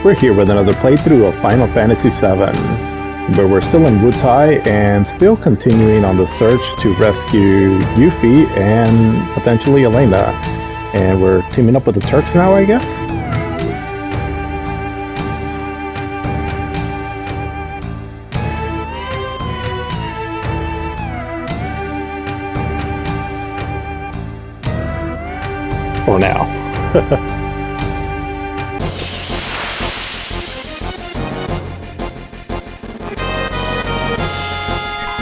We're here with another playthrough of Final Fantasy VII, but we're still in Wutai and still continuing on the search to rescue Yuffie and potentially Elena. And we're teaming up with the Turks now, I guess? For now.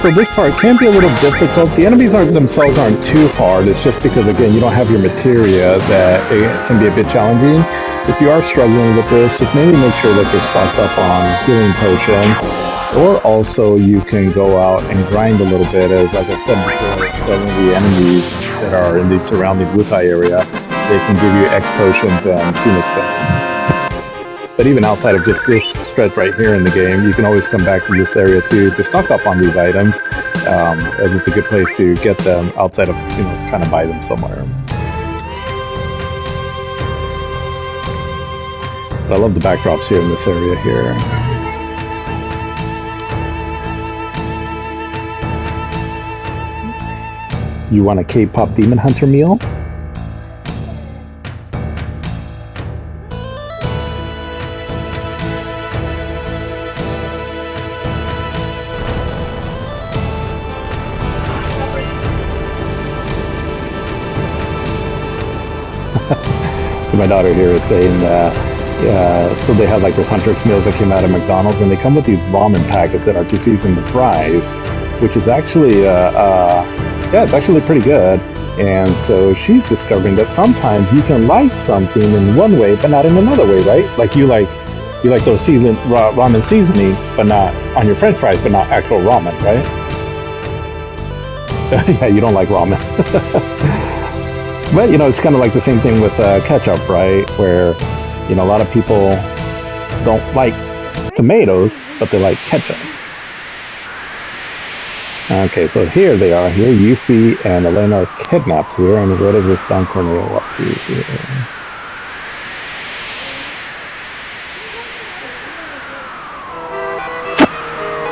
So this part can be a little difficult. The enemies themselves aren't too hard. It's just because, again, you don't have your materia that it can be a bit challenging. If you are struggling with this, just maybe make sure that you're stocked up on healing potions. Or also you can go out and grind a little bit, as like I said before, some of the enemies that are in the surrounding Wutai area, they can give you X potions and Phoenix Stone. But even outside of just this stretch right here in the game, you can always come back to this area too to stock up on these items, as it's a good place to get them outside of, trying to buy them somewhere. But I love the backdrops here in this area here. You want a K-pop Demon Hunter meal? My daughter here is saying that so they have like those Hunter's meals that came out of McDonald's, and they come with these ramen packets that are to season the fries, which is actually it's actually pretty good. And so she's discovering that sometimes you can like something in one way but not in another way, right? Like you like those seasoned ramen seasoning, but not on your French fries, but not actual ramen, right? Yeah, you don't like ramen. But, it's kind of like the same thing with ketchup, right? Where, a lot of people don't like tomatoes, but they like ketchup. Okay, so here they are. Here, Yuffie and Elena are kidnapped here. And what is this Don Corneo up to here?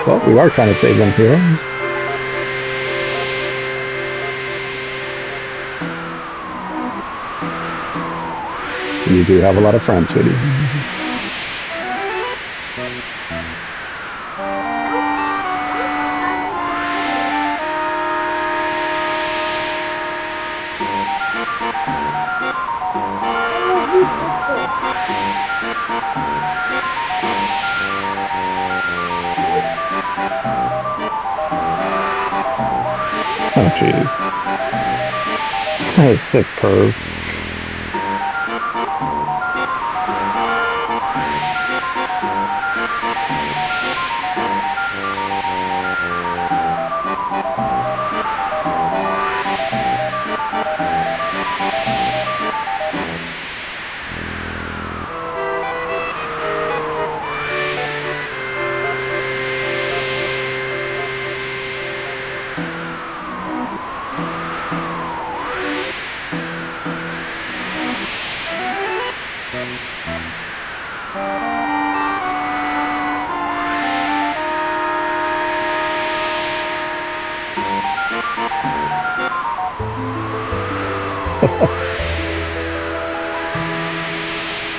Well, we are trying to save them here. You do have a lot of friends, sweetie. Oh, jeez. Sick perv.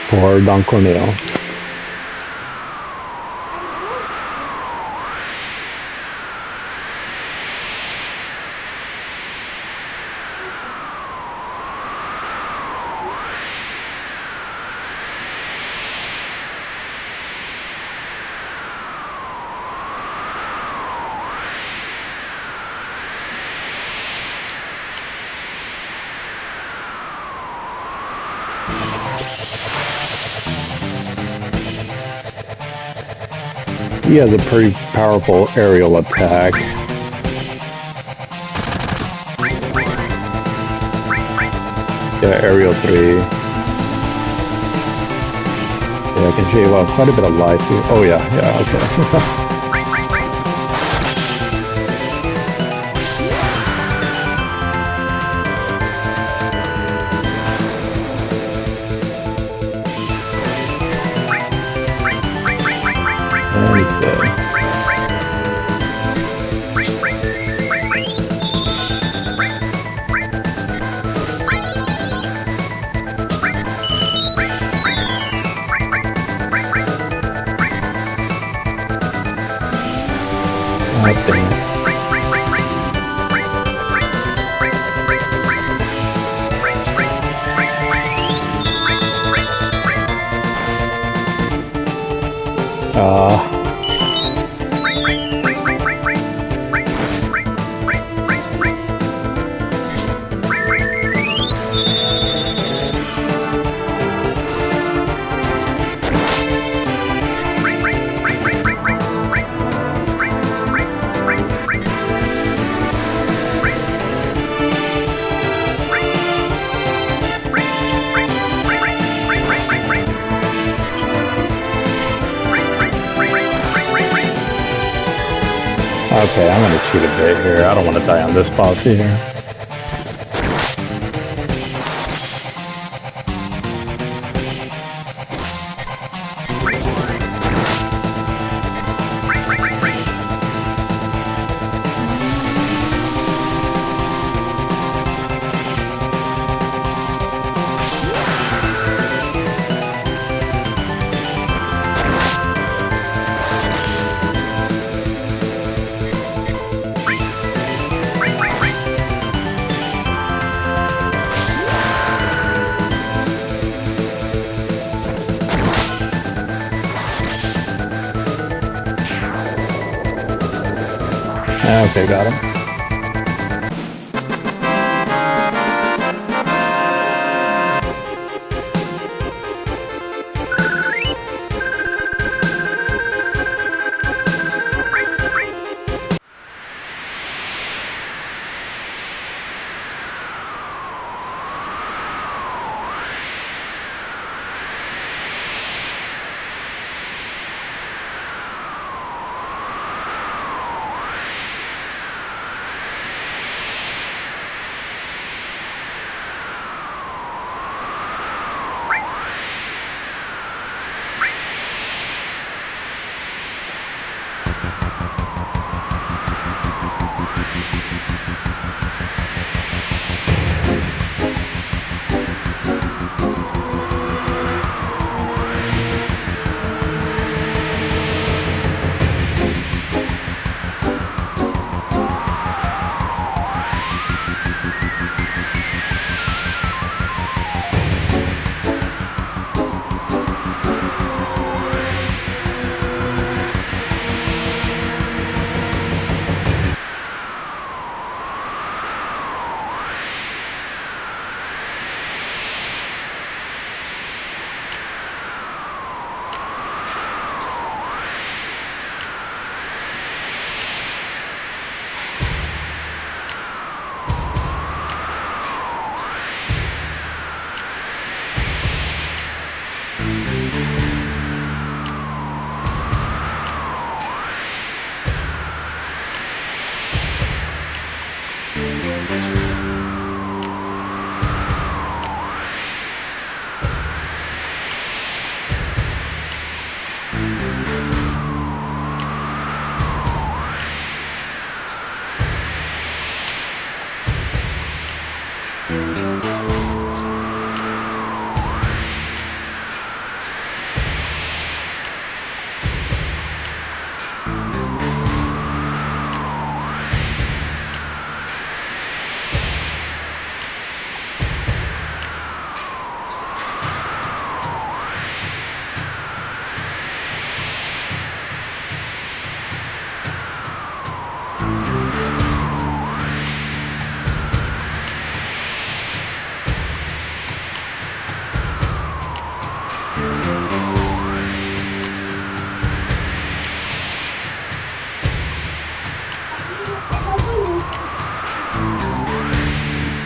Poor Don Corneo. He has a pretty powerful aerial attack. Yeah, aerial 3. Yeah, I can shave off quite a bit of life here. Oh yeah, okay. instead. Oh, dang it. Okay, I'm gonna cheat a bit here. I don't want to die on this boss here. Okay, got him.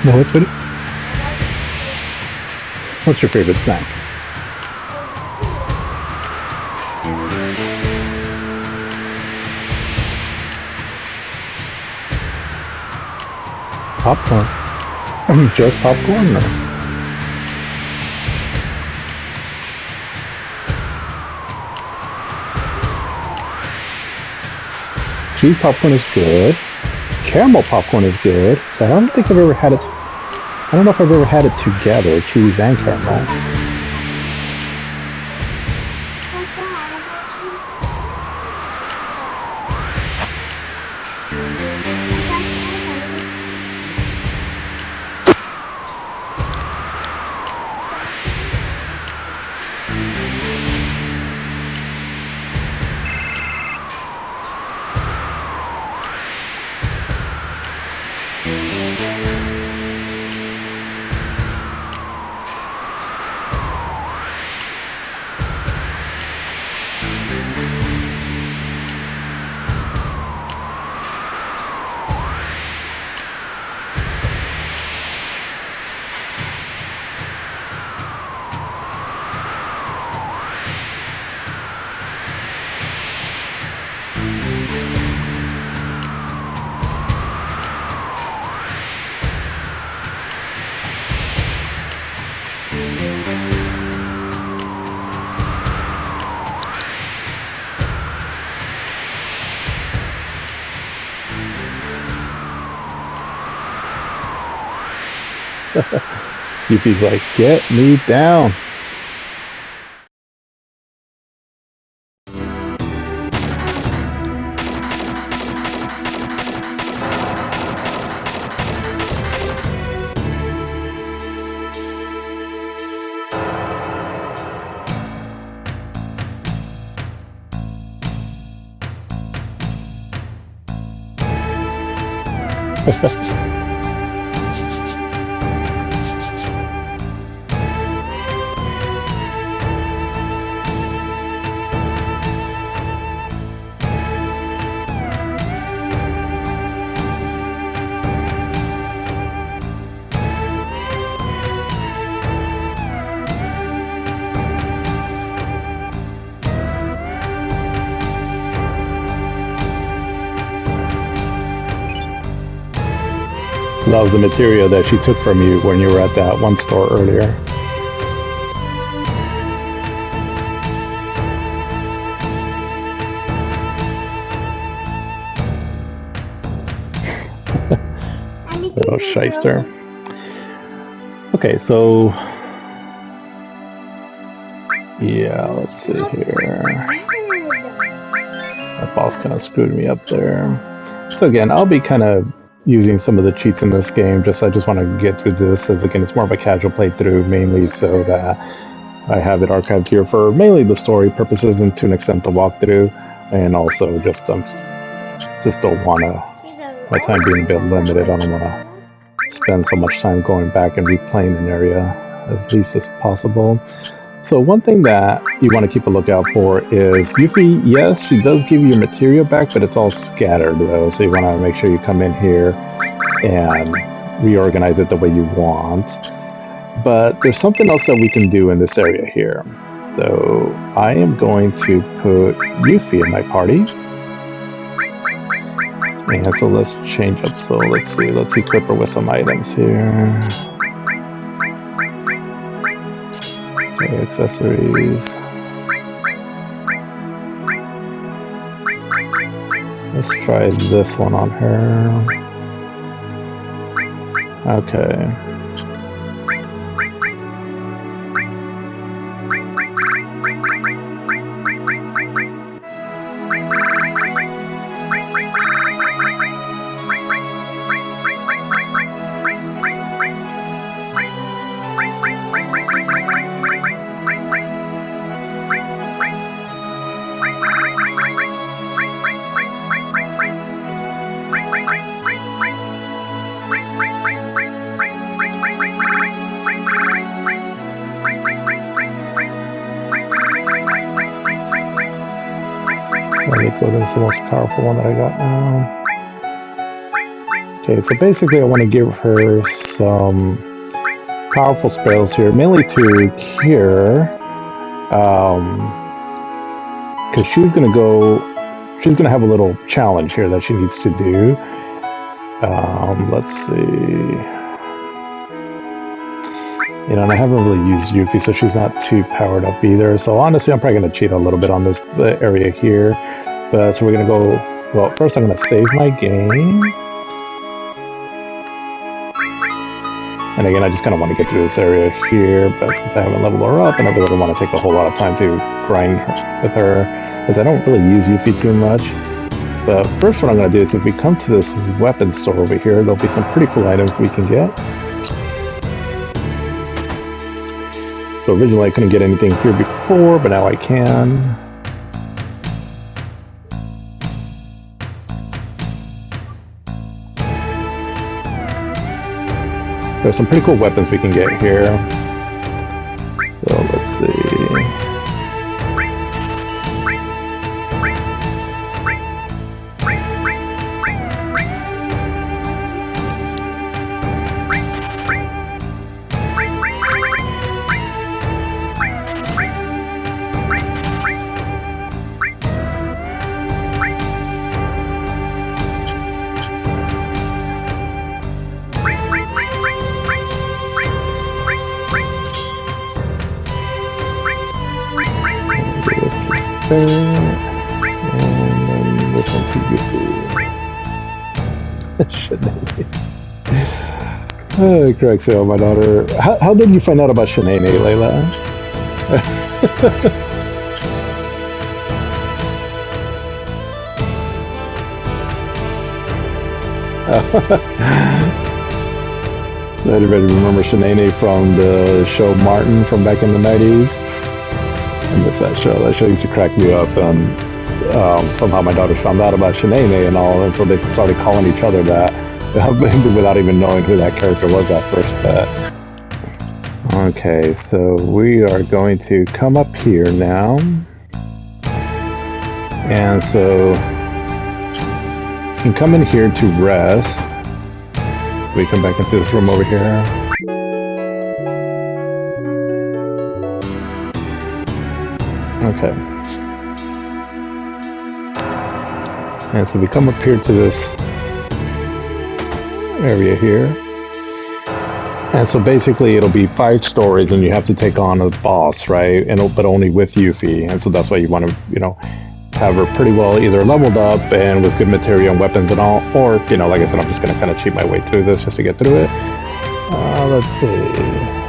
No, what's your favorite snack? Popcorn. Just popcorn? Or? cheese popcorn is good. Caramel popcorn is good, but I don't think I've ever had it. I don't know if I've ever had it together, cheese and caramel. Yuffie's like, get me down. That was the material that she took from you when you were at that one store earlier. Little shyster. Okay, so yeah, let's see here. That boss kind of screwed me up there. So again, I'll be kind of using some of the cheats in this game. I just want to get through this, as again, it's more of a casual playthrough, mainly so that I have it archived here for mainly the story purposes and to an extent the walkthrough, and also just don't want to, my time being a bit limited, I don't want to spend so much time going back and replaying an area as least as possible. So one thing that you want to keep a lookout for is Yuffie, yes, she does give you your material back, but it's all scattered though, so you want to make sure you come in here and reorganize it the way you want. But there's something else that we can do in this area here. So I am going to put Yuffie in my party. And so let's change up, so let's see, let's equip her with some items here. Okay, accessories. Let's try this one on her. Okay. Let me go to the most powerful one that I got now. Okay, so basically I want to give her some powerful spells here, mainly to cure, because she's gonna have a little challenge here that she needs to do. Let's see. You know, and I haven't really used Yuffie, so she's not too powered up either. So honestly, I'm probably going to cheat a little bit on this area here. But so we're going to go Well, first I'm going to save my game. And again, I just kind of want to get through this area here, but since I haven't leveled her up, and I really don't want to take a whole lot of time to grind with her, as I don't really use Yuffie too much. But first what I'm going to do is if we come to this weapon store over here, there'll be some pretty cool items we can get. So originally I couldn't get anything here before, but now I can. There's some pretty cool weapons we can get here. So let's see. And then this one to Yuffie. Shanae. Oh, correct, so my daughter. How did you find out about Shanae, Layla? Everybody remember Shanae from the show Martin from back in the 90s? I miss that show. That show used to crack me up, and somehow my daughter found out about Shanae and all, and so they started calling each other that without even knowing who that character was at first. But okay, so we are going to come up here now, and so you can come in here to rest. We come back into this room over here. Okay. And so we come up here to this area here. And so basically it'll be 5 stories and you have to take on a boss, right? And but only with Yuffie. And so that's why you want to, you know, have her pretty well either leveled up and with good material and weapons and all, or, you know, like I said, I'm just going to kind of cheat my way through this just to get through it. Let's see.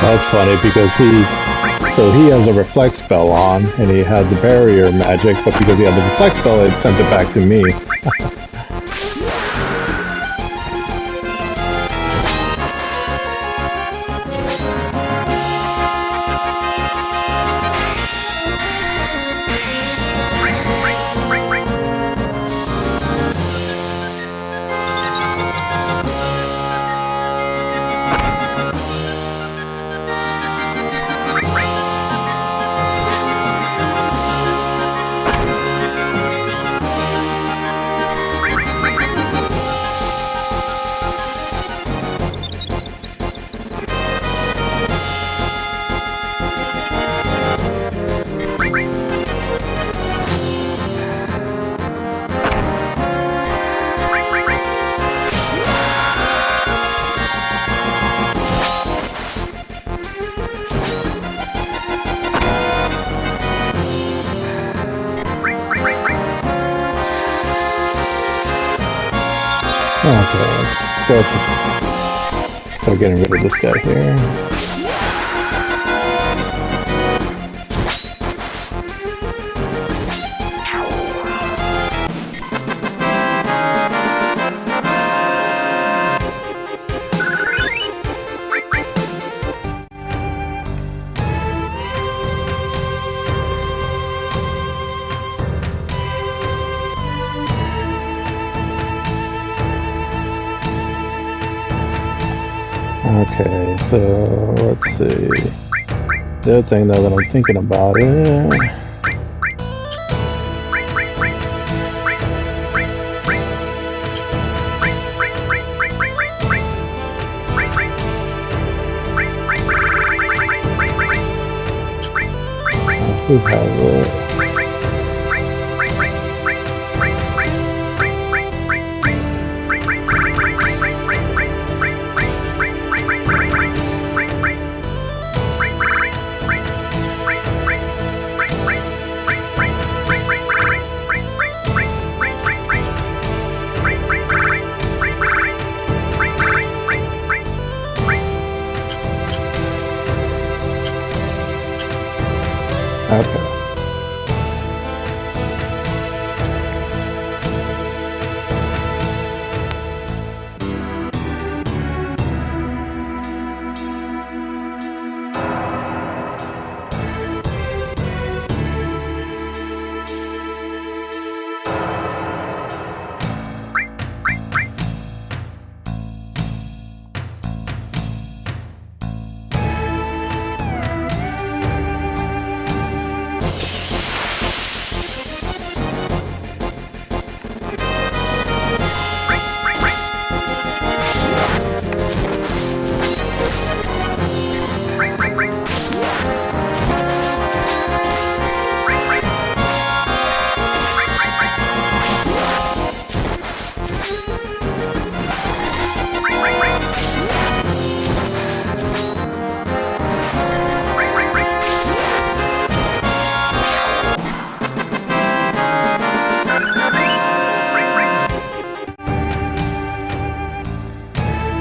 That's funny because he has a reflect spell on and he had the barrier magic, but because he had the reflect spell it sent it back to me. Okay, so getting rid of this guy here. Okay, so let's see. The other thing now that I'm thinking about it. Who has it? Okay.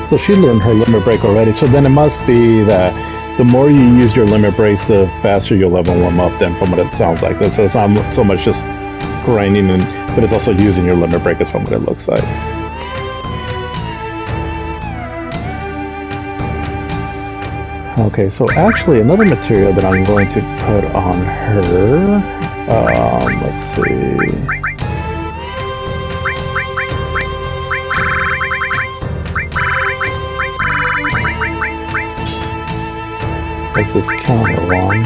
So she learned her limit break already, so then it must be that the more you use your limit breaks, the faster you'll level them up then, from what it sounds like. So it's not so much just grinding, but it's also using your limit breakers from what it looks like. Okay, so actually another material that I'm going to put on her, let's see. What's this counter one?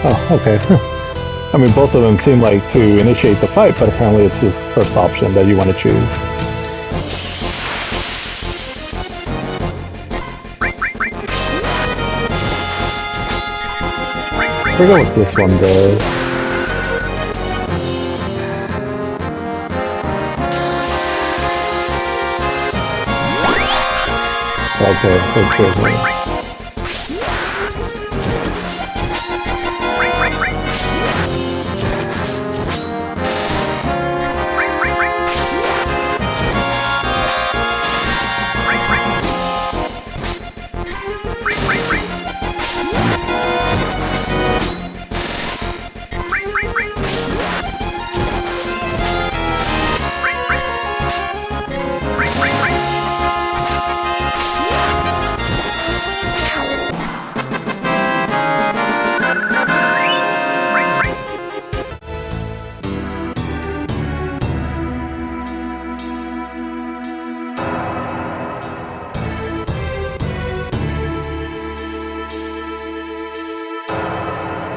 Oh, okay. I mean, both of them seem like to initiate the fight, but apparently it's his first option that you want to choose. I forget what this one does. Okay, so good.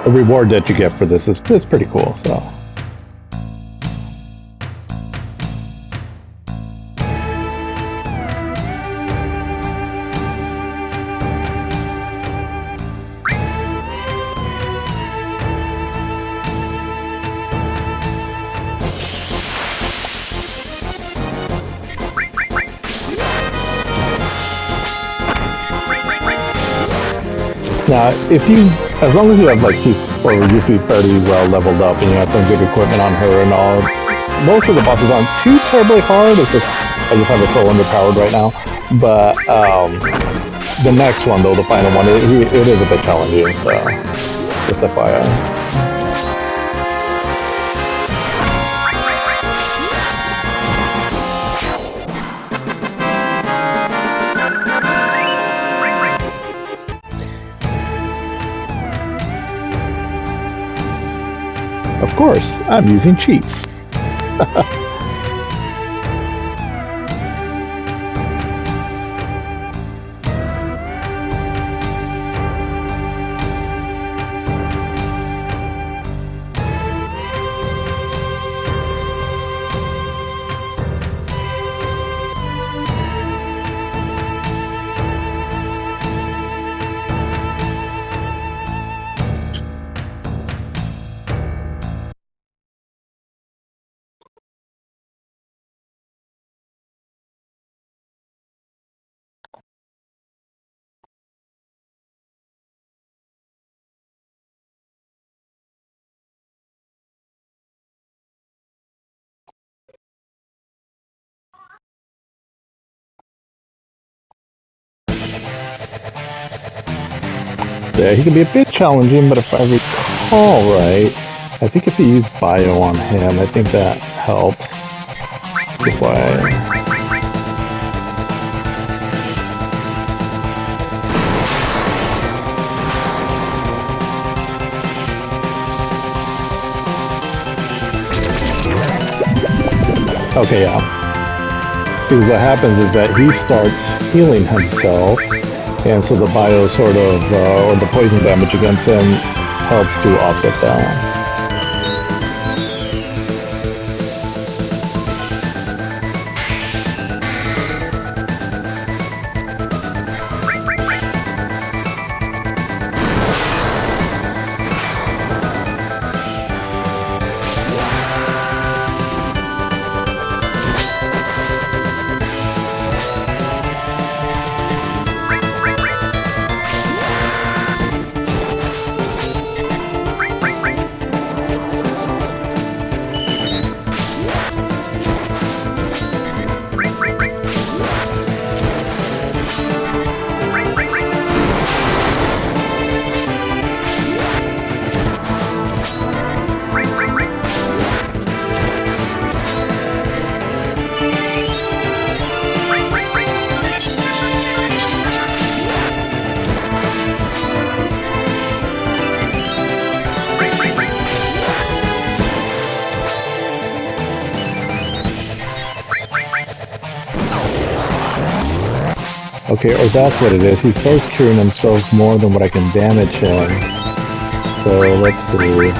the reward that you get for this is pretty cool. So. Now, as long as you have like or you feel pretty well leveled up and you have some good equipment on her and all, most of the bosses aren't too terribly hard. It's just I just have it so underpowered right now. But the next one, though, the final one, it is a bit challenging. So just FYI. Of course, I'm using cheats. Yeah, he can be a bit challenging, but if I recall right, I think if you use bio on him, I think that helps. That's why. Okay, yeah. Because what happens is that he starts healing himself. And so the bio sort of, or the poison damage against him helps to offset that. Okay, or that's what it is. He starts curing himself more than what I can damage him. So, let's see.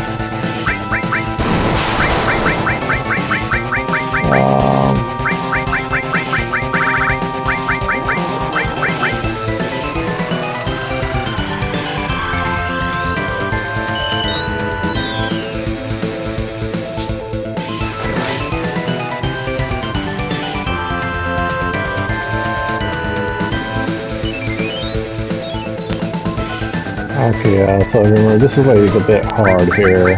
Okay, so remember, this is why he's a bit hard here.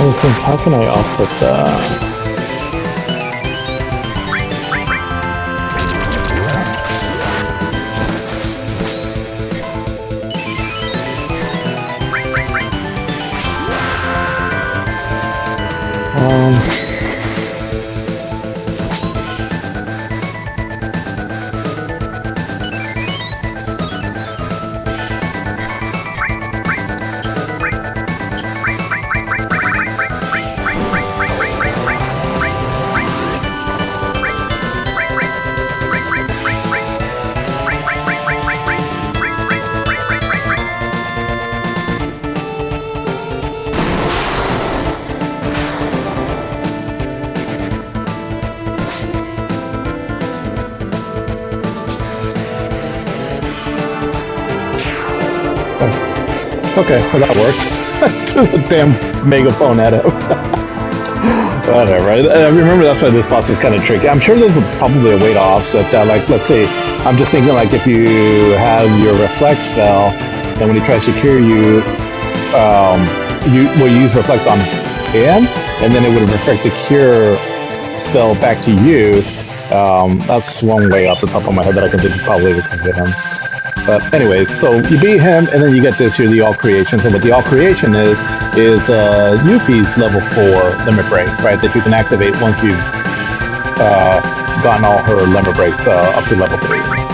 trying to think, how can I offset that? Okay, well that worked. The damn megaphone at him. Whatever. I remember that's why this boss is kind of tricky. I'm sure there's probably a way to offset that. Like, let's say, I'm just thinking like if you have your reflect spell, and when he tries to cure you, you use reflect on him, and then it would reflect the cure spell back to you. That's one way off the top of my head that I can think probably to get him. But anyways, so you beat him, and then you get this here, the All Creations. And what the All Creation is Yuffie's level 4 limit break, right? That you can activate once you've gotten all her limit breaks up to level 3.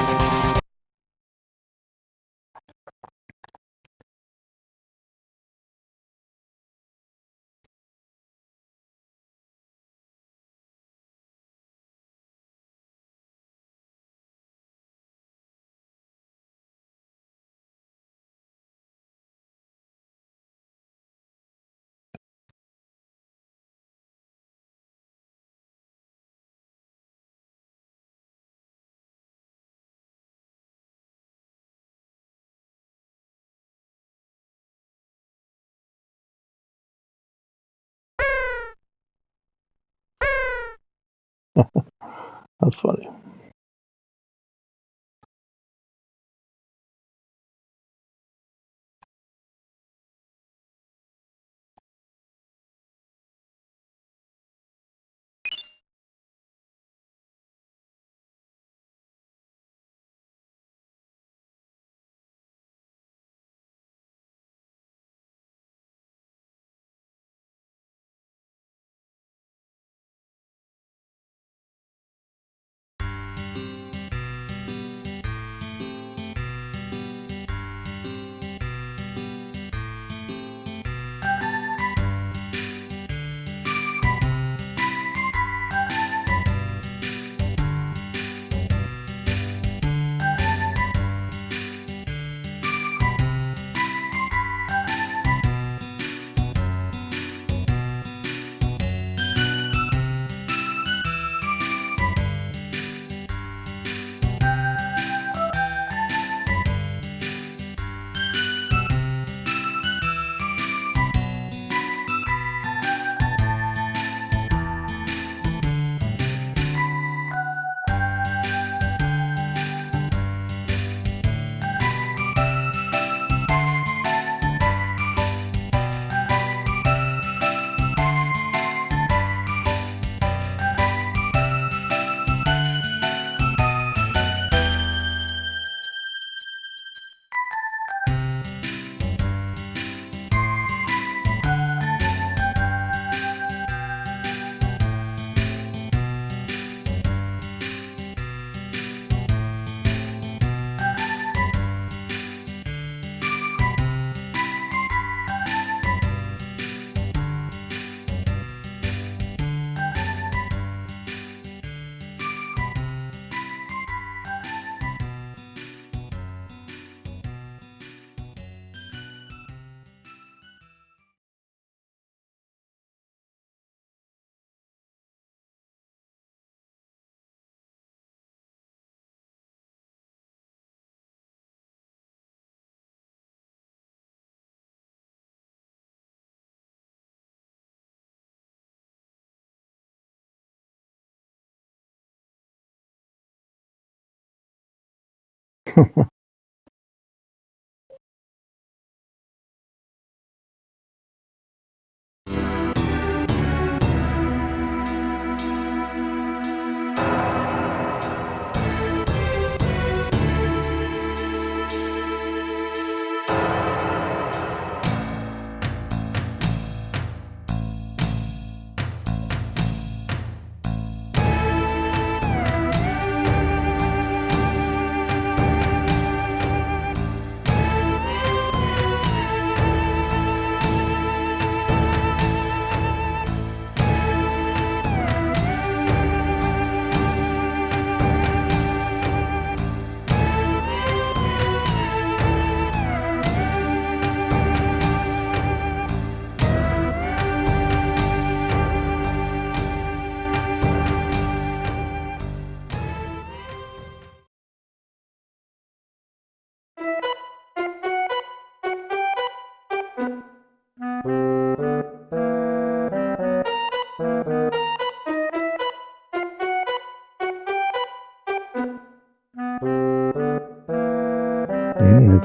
That's funny.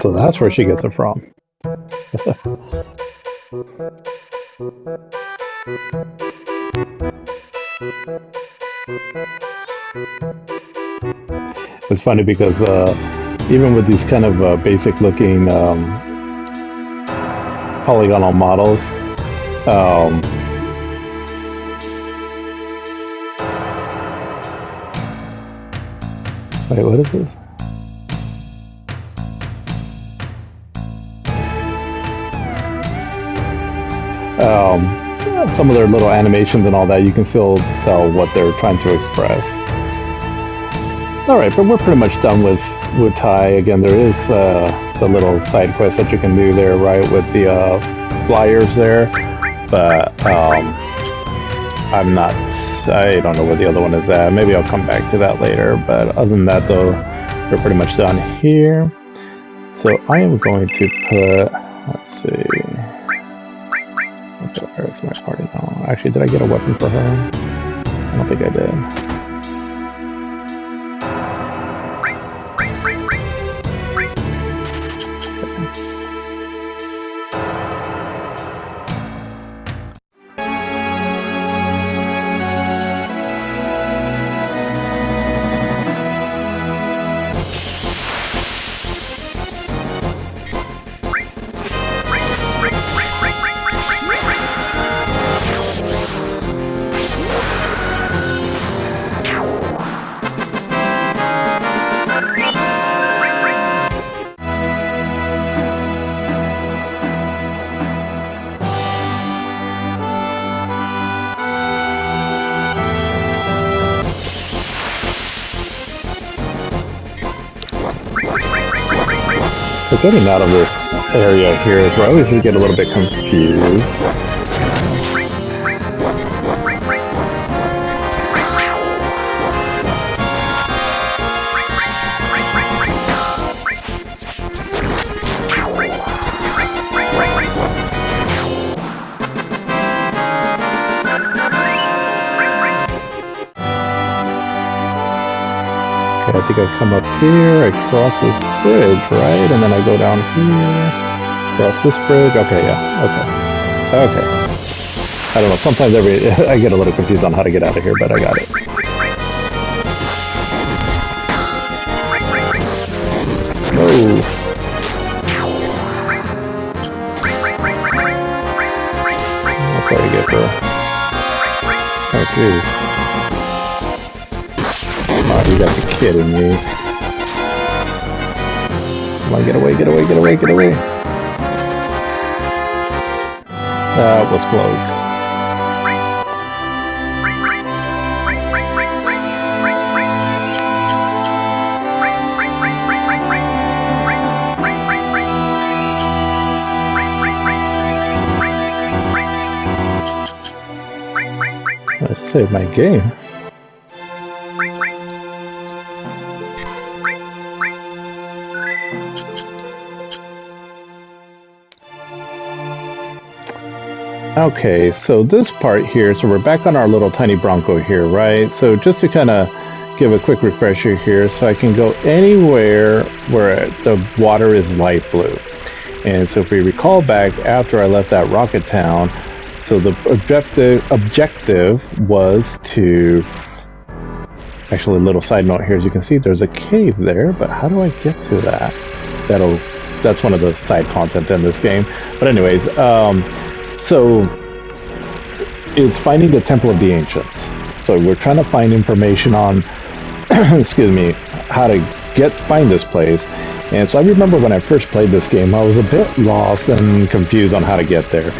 So that's where she gets it from. It's funny because even with these kind of basic looking polygonal models, wait, what is this? Some of their little animations and all that, you can still tell what they're trying to express. Alright, but we're pretty much done with Tai. Again, there is the little side quest that you can do there, right, with the flyers there. But I don't know where the other one is at. Maybe I'll come back to that later. But other than that, though, we're pretty much done here. So I am going to put, let's see. Where's my party now? Actually, did I get a weapon for her? I don't think I did. So getting out of this area here is where I always get a little bit confused. I think I come up here, I cross this bridge, right? And then I go down here, cross this bridge. Okay, yeah, okay. I don't know, sometimes I get a little confused on how to get out of here, but I got it. Oh. That's what I get for... Oh, jeez. Oh, you got to be kidding me. Come on, get away, get away, get away, get away. That was close. Let's save my game. Okay, so this part here, so we're back on our little tiny Bronco here, right? So just to kind of give a quick refresher here, so I can go anywhere where the water is light blue. And so if we recall back after I left that rocket town, so the objective was to, actually a little side note here, as you can see, there's a cave there, but how do I get to that? That's one of the side content in this game. But anyways, so it's finding the Temple of the Ancients. So we're trying to find information on, excuse me, how to find this place. And so I remember when I first played this game, I was a bit lost and confused on how to get there.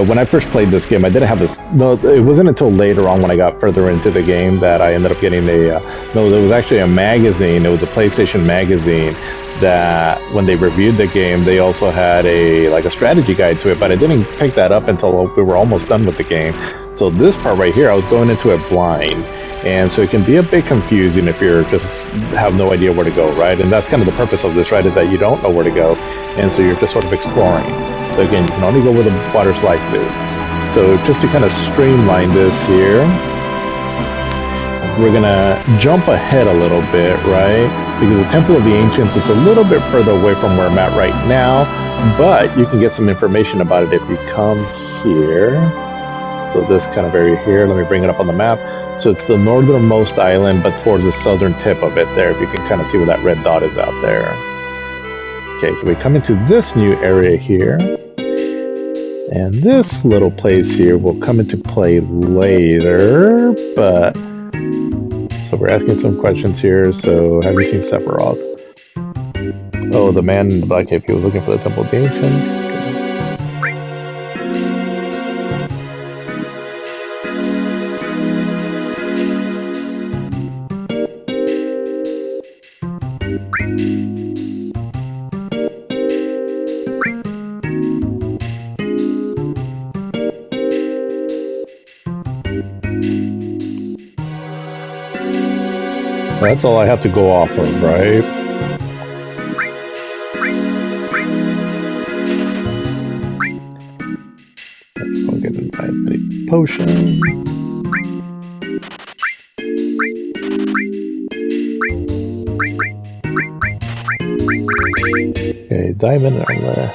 When I first played this game, I didn't have this, no, it wasn't until later on when I got further into the game that I ended up getting no, there was actually a magazine, it was a PlayStation magazine, that when they reviewed the game, they also had a strategy guide to it, but I didn't pick that up until we were almost done with the game. So this part right here, I was going into it blind, and so it can be a bit confusing if you're just have no idea where to go, right? And that's kind of the purpose of this, right, is that you don't know where to go, and so you're just sort of exploring. So again, you can only go where the water's light blue. So just to kind of streamline this here, we're gonna jump ahead a little bit, right? because the Temple of the Ancients is a little bit further away from where I'm at right now, but you can get some information about it if you come here. So this kind of area here, let me bring it up on the map. So it's the northernmost island, but towards the southern tip of it there, if you can kind of see where that red dot is out there. Okay, so we come into this new area here. And this little place here will come into play later, but... So we're asking some questions here. So, have you seen Sephiroth? Oh, the man in the black cape, he was looking for the Temple of the Ancients. That's all I have to go off of, right? Let's go get infinite potions. Okay, diamond armor.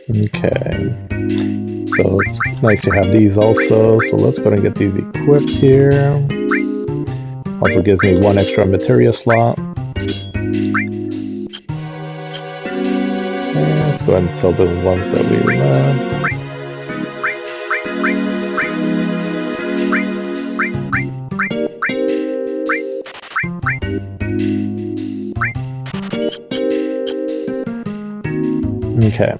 Okay. So it's nice to have these also, so let's go ahead and get these equipped here. Also gives me one extra materia slot. And let's go ahead and sell the ones that we left. Okay.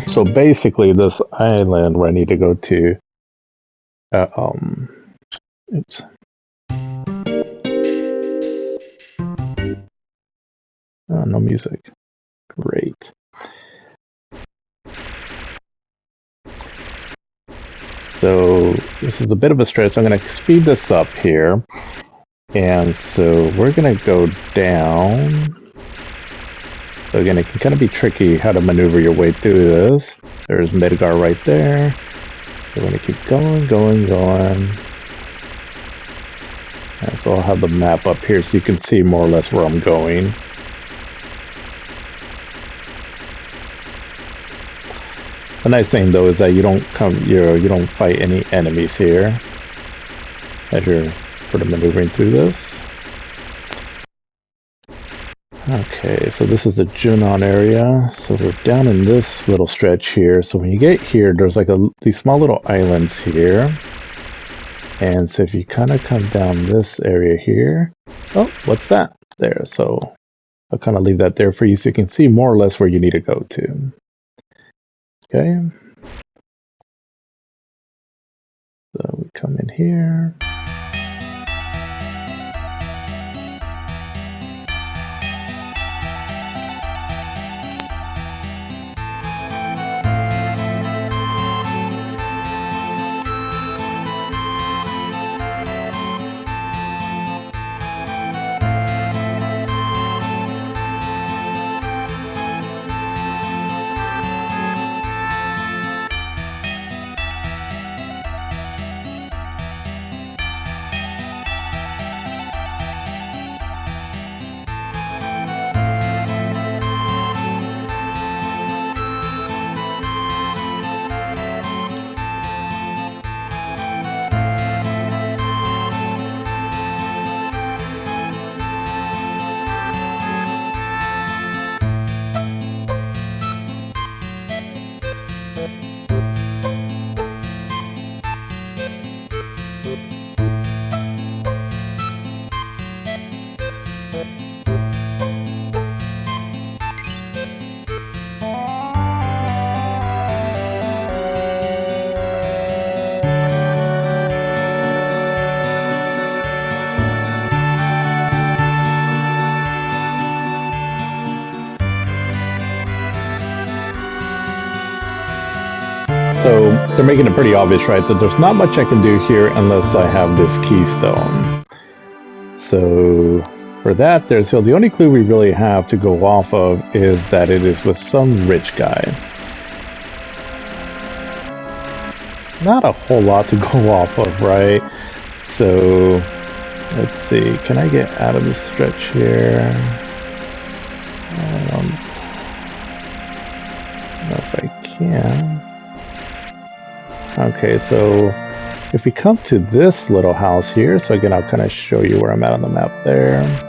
So basically this island where I need to go to, oops. Oh, no music. Great. So this is a bit of a stretch. I'm going to speed this up here. And so we're going to go down. So again, it can kind of be tricky how to maneuver your way through this. There's Midgar right there. So we're going to keep going, going, going. And so I'll have the map up here so you can see more or less where I'm going. The nice thing though is that you don't you don't fight any enemies here as you're sort of maneuvering through this. Okay, so this is the Junon area. So we're down in this little stretch here. So when you get here, there's like these small little islands here. And so if you kind of come down this area here, oh, what's that? There, so I'll kind of leave that there for you so you can see more or less where you need to go to. Okay. So we come in here. So they're making it pretty obvious, right, that there's not much I can do here unless I have this keystone. So for that, so the only clue we really have to go off of is that it is with some rich guy. not a whole lot to go off of, right? So let's see, can I get out of this stretch here? I don't know if I can. Okay, so if we come to this little house here, so again, I'll kind of show you where I'm at on the map there.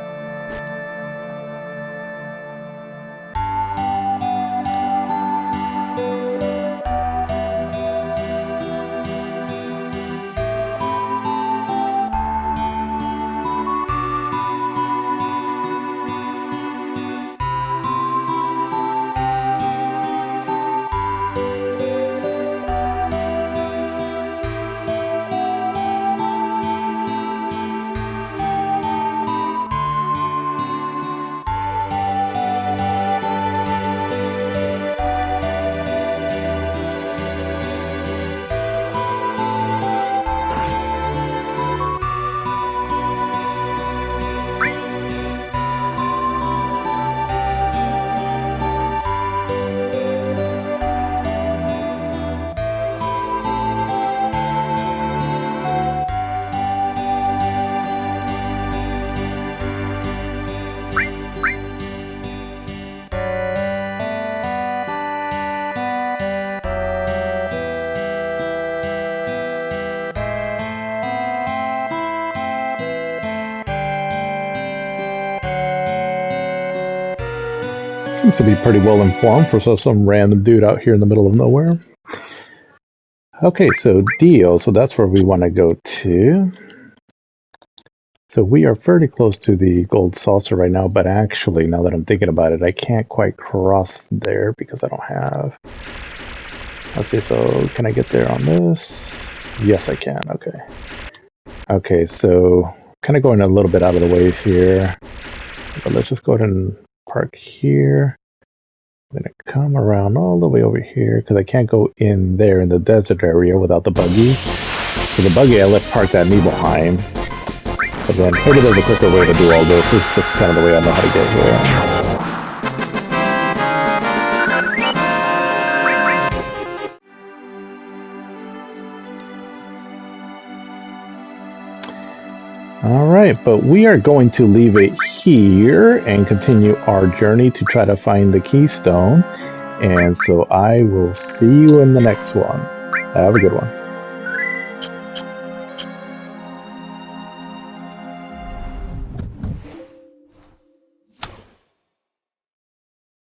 Seems to be pretty well informed for some random dude out here in the middle of nowhere. Okay, so deal. So that's where we want to go to. So we are fairly close to the gold saucer right now, but actually, now that I'm thinking about it, I can't quite cross there because I don't have... Let's see, so can I get there on this? Yes, I can. Okay. Okay, so kind of going a little bit out of the way here. But let's just go ahead and park here. I'm going to come around all the way over here because I can't go in there in the desert area without the buggy. So the buggy I left parked at Nibelheim. But then maybe there's a quicker way to do all this. This is just kind of the way I know how to get here. Alright, but we are going to leave it here and continue our journey to try to find the keystone. And so I will see you in the next one. Have a good one.